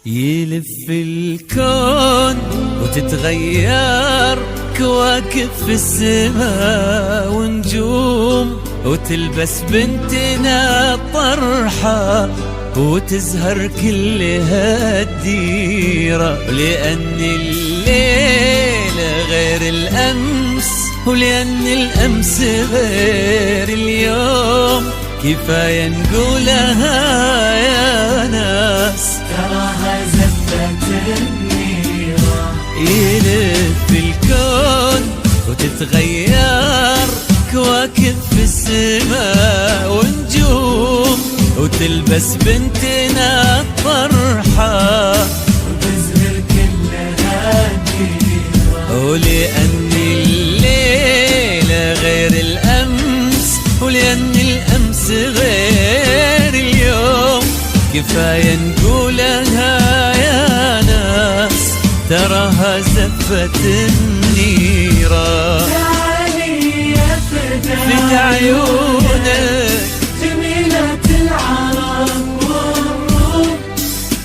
يلف الكون وتتغير كواكب في السماء ونجوم، وتلبس بنتنا طرحة وتزهر كلها الديرة. لأن الليل غير الأمس، ولأن الأمس غير اليوم، كفاية نقولها يا ناس تراها زفة النيرة. يلف الكون وتتغير كواكب في السماء ونجوم، وتلبس بنتنا الطرحة وتزهر كلها الديرة. ولأن الليل غير الأمس، ولأن الأمس غير اليوم، كفاية نقولها يا ناس تراها زفة النيرة. تعالي يا فدى عيونك جميلة العرب والروم،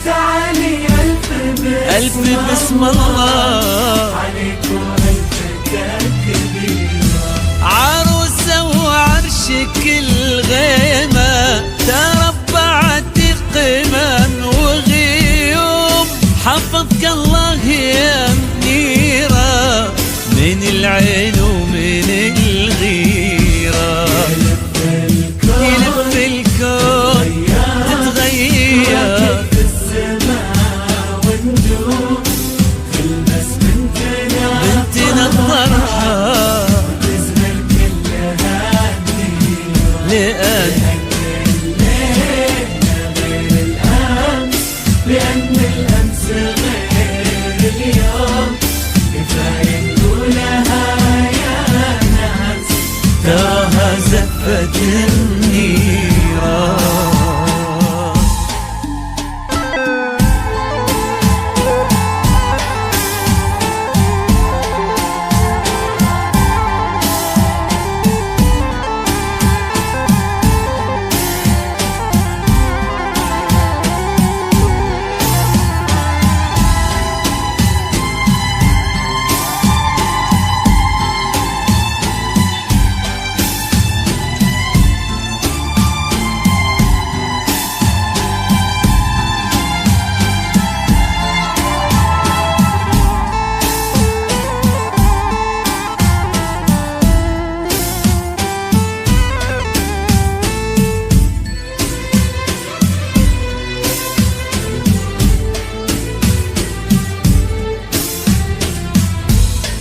تعالي ألف بسم الله عليك وألف كبيرة. عروسة وعرشك الغيمة تربعت قمم وغيوم، حفظك الله يا منيرة من العين ومن الغيرة. يلف الكون تتغير في السماء والنجوم، تلبس بنتنا الطرحة وتزهر كلها الديرة. لأن لأن الأمس غير اليوم، كفاية نقولها يا ناس تراها زفة النيرة.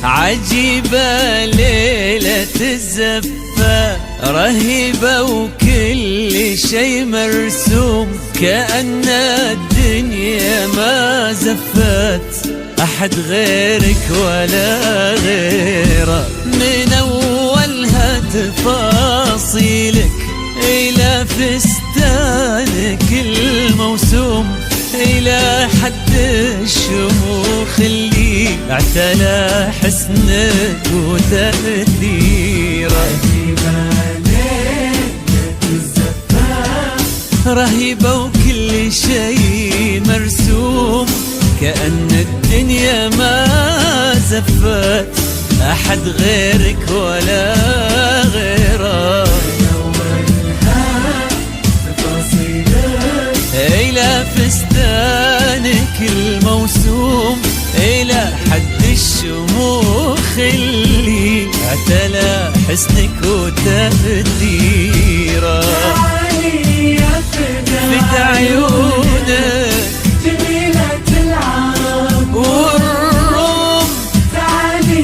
عجيبة ليلة الزفة رهيبة وكل شي مرسوم، كأن الدنيا ما زفت أحد غيرك ولا غيره. من أولها تفاصيلك إلى فستانك الموسوم، إلى حد الشموخ اللي اعتلى حسنك وتأثيره. رهيبة وكل شي مرسوم، كأن الدنيا ما زفت أحد غيرك ولا غيره. إلى فستانك الموسوم، إلى حد الشموخ اللي اعتلى حسنك وتأثيره. فدى عيونك جميلة العرب والروم، تعالي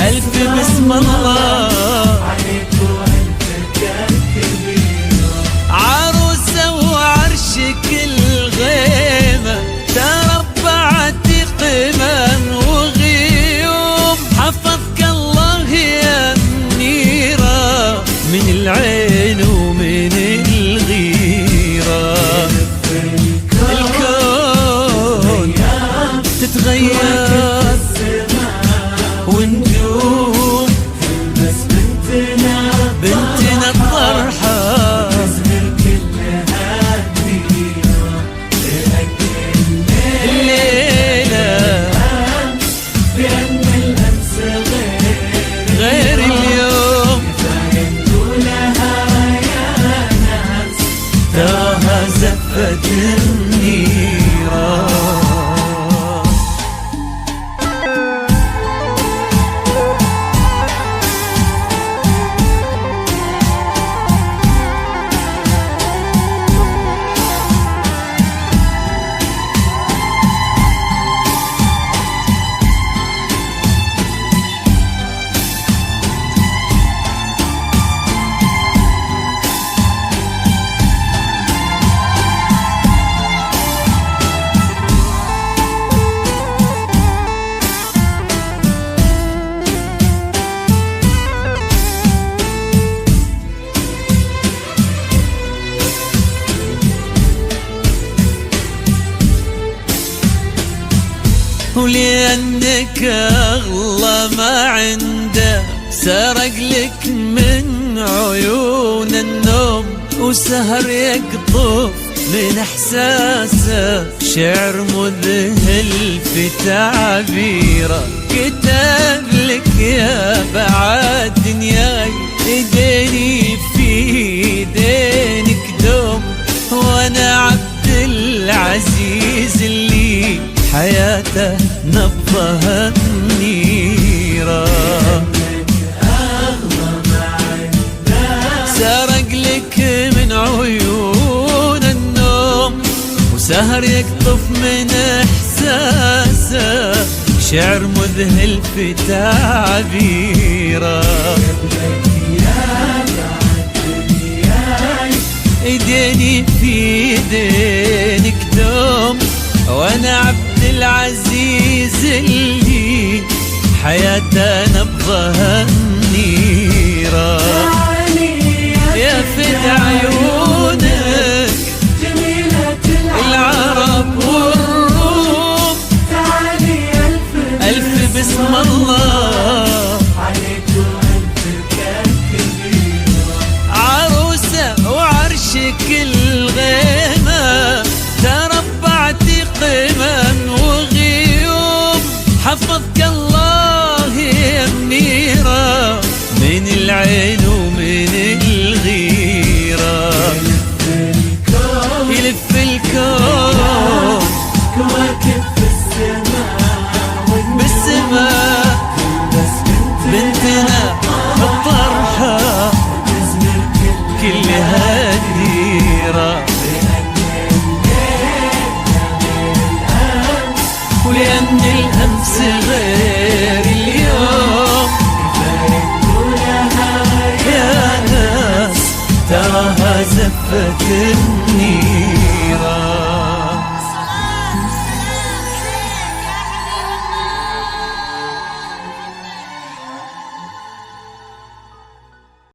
ألف بسم الله عليك وألف كبيرة. عروسة وعرشك الغيمة تربعت قمم وغيوم، حفظك الله يا منيرة من العين ومن الغيرة. الكون تتغير ونجوم، بس بنتنا الطرحة تزهر كلها الديرة. لأجل ولأنك أغلى ما عنده سرق لك من عيون النوم، وسهر يقطف من احساسه شعر مذهل في تعبيره. كتب لك يا بعد دنياي ايديني في ايدينك دوم، وانا عبد العزيز اللي حياته نبضها النيره. سرق لك من عيون النوم، وسهر يقطف من احساسه شعر مذهل في تعبيره. ايديني في ايدينك دوم، وانا عبد العزيز اللي حياته نبضها النيره. يا فد عيونك جميلة العرب والروم، تعالي ألف بسم الله عليك وأنت كبيرة. عروسة وعرشك الغيمة تربعتي قمم وغيوم، حفظك الله يا منيرة من العين ومن الغيرة. يلف الكون كواكب في السماء بالسماء، بنتنا الطرحة كلها ديرة. ولأن الأمس غير اليوم يا ناس تراها زفت النيل.